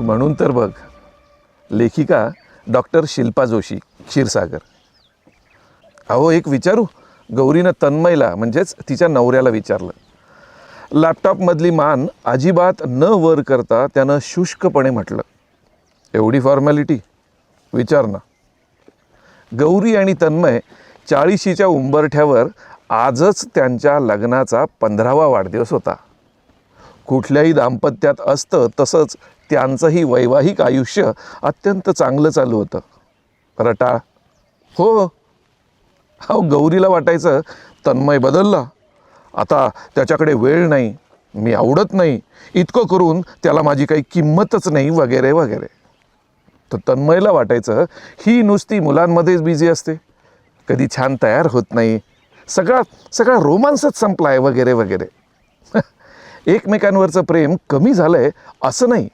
म्हणून तर बघ, लेखिका डॉक्टर शिल्पा जोशी, क्षीरसागर. अहो एक विचारू, गौरीनं तन्मयला म्हणजेच तिच्या नवऱ्याला विचारलं. लॅपटॉपमधली मान अजिबात न वर करता त्यानं शुष्कपणे म्हटलं, एवढी फॉर्मॅलिटी? विचार ना. गौरी आणि तन्मय 40शीच्या उंबरठ्यावर. आजच त्यांच्या लग्नाचा 15वा वाढदिवस होता. कुठल्याही दाम्पत्यात असतं तसंच त्यांचंही वैवाहिक आयुष्य अत्यंत चांगलं चालू होतं. रटाळ हो. हो, गौरीला वाटायचं तन्मय बदलला, आता त्याच्याकडे वेळ नाही, मी आवडत नाही, इतकं करून त्याला माझी काही किंमतच नाही वगैरे वगैरे. तर तन्मयला वाटायचं ही नुसती मुलांमध्येच बिझी असते, कधी छान तयार होत नाही, सगळा रोमांसच संपला आहे वगैरे वगैरे. एकमेकांवरचं प्रेम कमी झालं आहे असं नाही,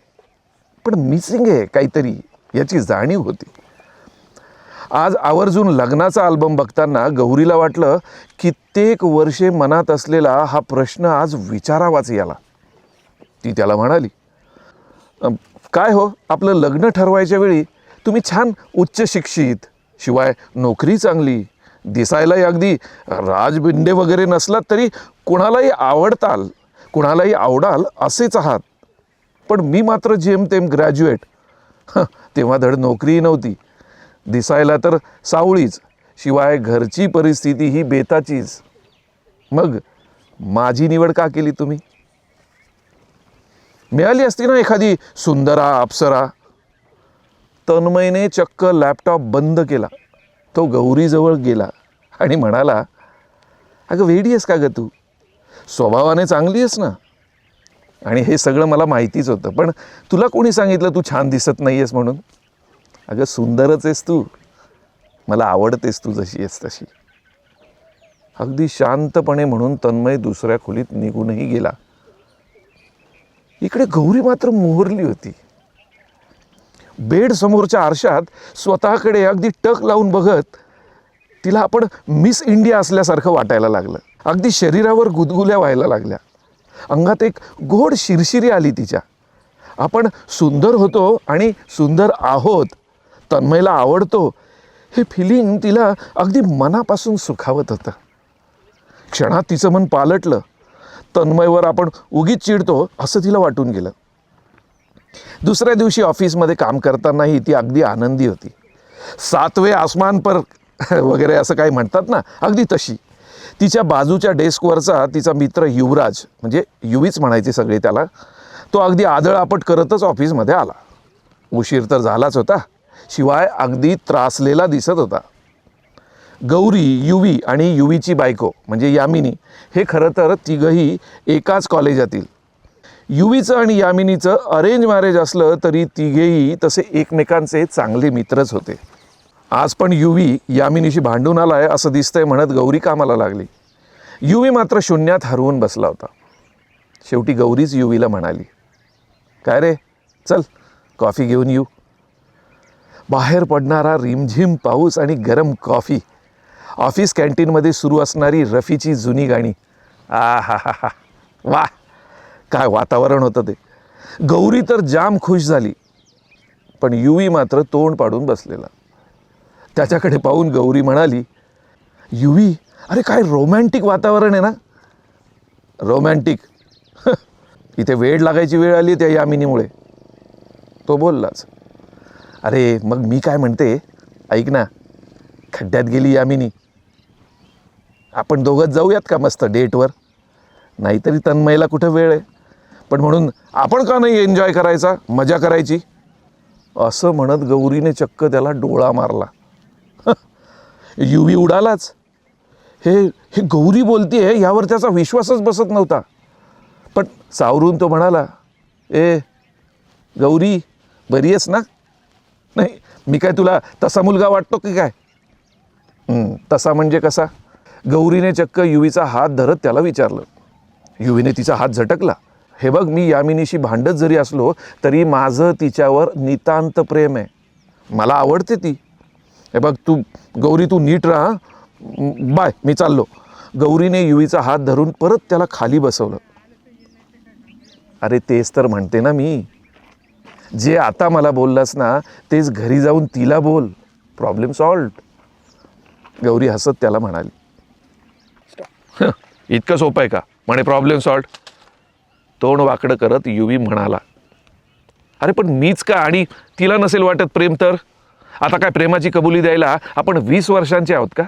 पण मिसिंग आहे काहीतरी याची जाणीव होती. आज आवर्जून लग्नाचा अल्बम बघताना गौरीला वाटलं कित्येक वर्षे मनात असलेला हा प्रश्न आज विचारावाच याला. ती त्याला म्हणाली, काय हो, आपलं लग्न ठरवायच्या वेळी तुम्ही छान उच्च शिक्षित, शिवाय नोकरी चांगली, दिसायलाही अगदी राजबिंडे वगैरे नसलात तरी कुणालाही आवडताल, कुणालाही आवडाल असेच आहात. पण मी मात्र जेमतेम ग्रॅज्युएट, तेव्हा धड नोकरीही नव्हती, दिसायला तर सावळीच, शिवाय घरची परिस्थिती ही बेताचीच. मग माझी निवड का केली तुम्ही? मिळाली असती ना एखादी सुंदरा अप्सरा. तन्मयने चक्क लॅपटॉप बंद केला. तो गौरीजवळ गेला आणि म्हणाला, अगं वेडी आहेस का गं तू? स्वभावाने चांगली आहेस ना, आणि हे सगळं मला माहितीच होतं, पण तुला कोणी सांगितलं तू छान दिसत नाही आहेस म्हणून? अगं सुंदरच आहेस तू, मला आवडतेस तू जशी आहेस तशी. अगदी शांतपणे म्हणून तन्मय दुसऱ्या खोलीत निघूनही गेला. इकडे गौरी मात्र मोहरली होती. बेड समोरच्या आरशात स्वतःकडे अगदी टक लावून बघत तिला आपण मिस इंडिया असल्यासारखं वाटायला लागलं. अगदी शरीरावर गुदगुल्या व्हायला लागल्या. अंगात एक गोड शिरशिरी आली तिच्या. आपण सुंदर होतो आणि सुंदर आहोत, तन्मयला आवडतो, हे फिलिंग तिला अगदी मनापासून सुखावत होतं. क्षणात तिचं मन पालटलं. तन्मयवर आपण उगीच चिडतो असं तिला वाटून गेलं. दुसऱ्या दिवशी ऑफिसमध्ये काम करतानाही ती अगदी आनंदी होती. 7वें आसमान पर वगैरे असं काही म्हणतात ना, अगदी तशी. तिच्या बाजूच्या डेस्कवरचा तिचा मित्र युवराज, म्हणजे युवीच म्हणायचे सगळे त्याला, तो अगदी आदळआपट करतच ऑफिसमध्ये आला. उशीर तर झालाच होता, शिवाय अगदी त्रासलेला दिसत होता. गौरी, युवी आणि युवीची बायको म्हणजे यामिनी हे खरं तर तिघंही एकाच कॉलेजातील. युवीचं आणि यामिनीचं अरेंज मॅरेज असलं तरी तिघेही तसे एकमेकांचे चांगले मित्रच होते. आज पण युवी यामिनीशी भांडून आलाय असं दिसतंय म्हणत गौरी कामाला लागली. युवी मात्र शून्यात हरवून बसला होता. शेवटी गौरीच युवीला म्हणाली, काय रे, चल कॉफी घेऊन येऊ. बाहेर पडणारा रिमझिम पाऊस आणि गरम कॉफी, ऑफिस कॅन्टीनमध्ये सुरू असणारी रफीची जुनी गाणी, आ हा हा हा, वा काय वातावरण होतं ते. गौरी तर जाम खुश झाली, पण युवी मात्र तोंड पाडून बसलेला. त्याच्याकडे पाहून गौरी म्हणाली, युवी, अरे काय रोमॅन्टिक वातावरण आहे ना. रोमॅन्टिक? इथे वेळ लागायची वेळ आली त्या यामिनीमुळे. तो बोललाच. अरे मग मी काय म्हणते, ऐक ना, खड्ड्यात गेली यामिनी, आपण दोघंच जाऊयात का मस्त डेटवर? नाहीतरी तन्मयला कुठं वेळ आहे, पण म्हणून आपण का नाही एन्जॉय करायचा, मजा करायची? असं म्हणत गौरीने चक्क त्याला डोळा मारला. युवी उडालाच. हे गौरी बोलतीये यावर त्याचा विश्वासच बसत नव्हता. पण सावरून तो म्हणाला, ए गौरी, बरी आहेस ना? नाही, मी काय तुला तसा मुलगा वाटतो की काय? तसा म्हणजे कसा? गौरीने चक्क युवीचा हात धरत त्याला विचारलं. युवीने तिचा हात झटकला. हे बघ, मी यामिनीशी भांडत जरी असलो तरी माझं तिच्यावर नितांत प्रेम आहे, मला आवडते ती. हे बघ गौरी, तू नीट राहा, बाय, मी चाललो. गौरीने युवीचा हात धरून परत त्याला खाली बसवलं. अरे तेच तर म्हणते ना मी, जे आता मला बोललास ना तेच घरी जाऊन तिला बोल. Problem solved. गौरी हसत त्याला म्हणाली. इतकं सोपं आहे का म्हणे प्रॉब्लेम सॉल्व्ड. तोंड वाकडं करत युवी म्हणाला, अरे पण मीच का आणि तिला नसेल वाटत प्रेम तर? आता काय प्रेमाची कबुली द्यायला आपण 20 वर्षांचे आहोत का?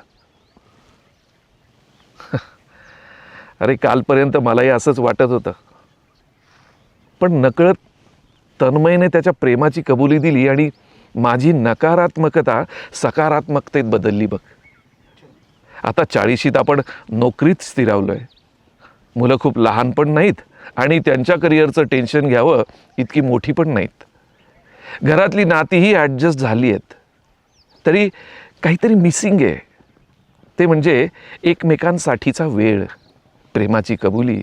अरे कालपर्यंत मलाही असंच वाटत होतं, पण नकळत तन्मयने त्याच्या प्रेमाची कबुली दिली आणि माझी नकारात्मकता सकारात्मकतेत बदलली बघ. आता 40शीत आपण नोकरीत स्थिरावलोय. मुलं खूप लहान पण नाहीत आणि त्यांच्या करिअरचं टेन्शन घ्यावं इतकी मोठी पण नाहीत. घरातली नातीही ॲडजस्ट झाली आहेत. तरी काहीतरी मिसिंग आहे. ते म्हणजे एकमेकांसाठीचा वेळ, प्रेमाची कबुली.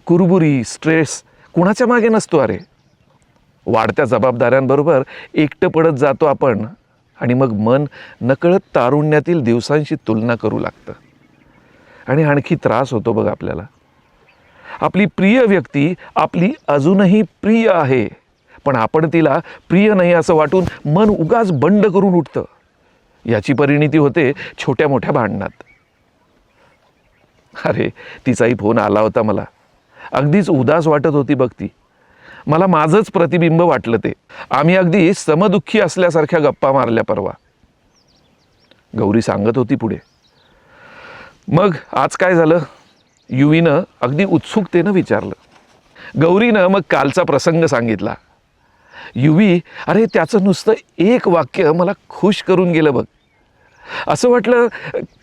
कुरबुरी, स्ट्रेस कुणाच्या मागे नसतो अरे. वाढत्या जबाबदाऱ्यांबरोबर एकटं पडत जातो आपण आणि मग मन नकळत तारुण्यातील दिवसांशी तुलना करू लागतं. आणि आणखी त्रास होतो बघ आपल्याला. आपली प्रिय व्यक्ती आपली अजूनही प्रिय आहे, पण आपण तिला प्रिय नाही असं वाटून मन उगाच बंड करून उठतं. याची परिणिती होते छोट्या मोठ्या भांडणात. अरे तिचाही फोन आला होता मला. अगदीच उदास वाटत होती बघ ती. मला माझंच प्रतिबिंब वाटलं ते. आम्ही अगदी समदुःखी असल्यासारख्या गप्पा मारल्या परवा. गौरी सांगत होती पुढे. मग आज काय झालं? युवीनं अगदी उत्सुकतेनं विचारलं. गौरीनं मग कालचा प्रसंग सांगितला. युवी, अरे त्याचं नुसतं एक वाक्य मला खुश करून गेलं बघ. असं वाटलं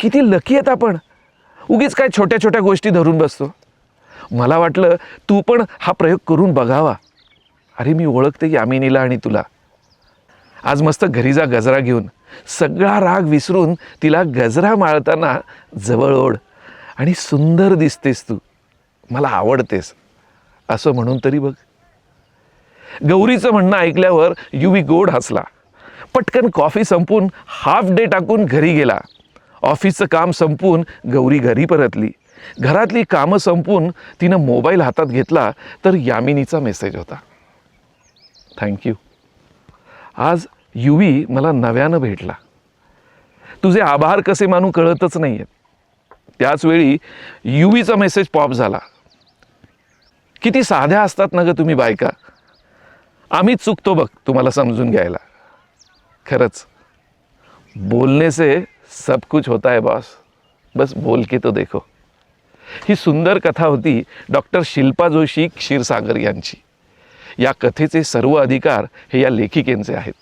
किती लकी आहेत आपण. उगीच काय छोट्या छोट्या गोष्टी धरून बसतो. मला वाटलं तू पण हा प्रयोग करून बघावा. अरे मी ओळखते यामिनीला आणि तुला. आज मस्त घरी जा गजरा घेऊन. सगळा राग विसरून तिला गजरा माळताना जवळ ओढ आणि सुंदर दिसतेस तू, मला आवडतेस असं म्हणून तरी बघ. गौरीचं म्हणणं ऐकल्यावर युवी गोड हसला. पटकन कॉफी संपून हाफ डे टाकून घरी गेला. ऑफिसचं काम संपून गौरी घरी परतली. घरातली कामं संपून तिनं मोबाईल हातात घेतला तर यामिनीचा मेसेज होता. थँक्यू. आज युवी मला नव्यानं भेटला. तुझे आभार कसे मानू कळतच नाही आहेत. त्याचवेळी युवीचा मेसेज पॉप झाला. किती साध्या असतात ना ग तुम्ही बायका. आम्हीच चुकतो बघ तुम्हाला समजून घ्यायला. खरंच बोलने से सब कुछ होता है बॉस, बस बोल के तो देखो. ही सुंदर कथा होती डॉक्टर शिल्पा जोशी क्षीरसागर यांची. या कथेचे सर्व अधिकार हे या लेखिकेंचे आहेत.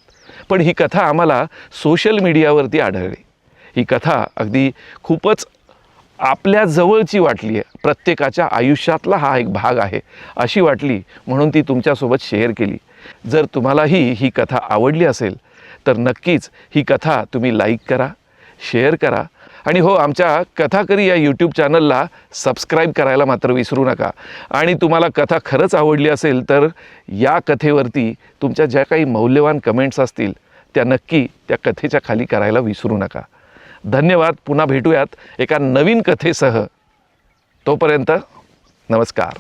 पण ही कथा आम्हाला सोशल मीडियावरती आढळली. ही कथा अगदी खूपच आपल्या जवळची वाटली आहे. प्रत्येकाच्या आयुष्यातला हा एक भाग आहे अशी वाटली, म्हणून ती तुमच्यासोबत शेअर केली. जर तुम्हालाही ही कथा आवडली असेल तर नक्कीच ही कथा तुम्ही लाईक करा, शेअर करा आणि हो, आमच्या कथाकरी या यूट्यूब चॅनलला सबस्क्राईब करायला मात्र विसरू नका. आणि तुम्हाला कथा खरंच आवडली असेल तर या कथेवरती तुमच्या ज्या काही मौल्यवान कमेंट्स असतील त्या नक्की त्या कथेच्या खाली करायला विसरू नका. धन्यवाद. पुन्हा भेटूयात एका नवीन कथेसह. तोपर्यंत नमस्कार.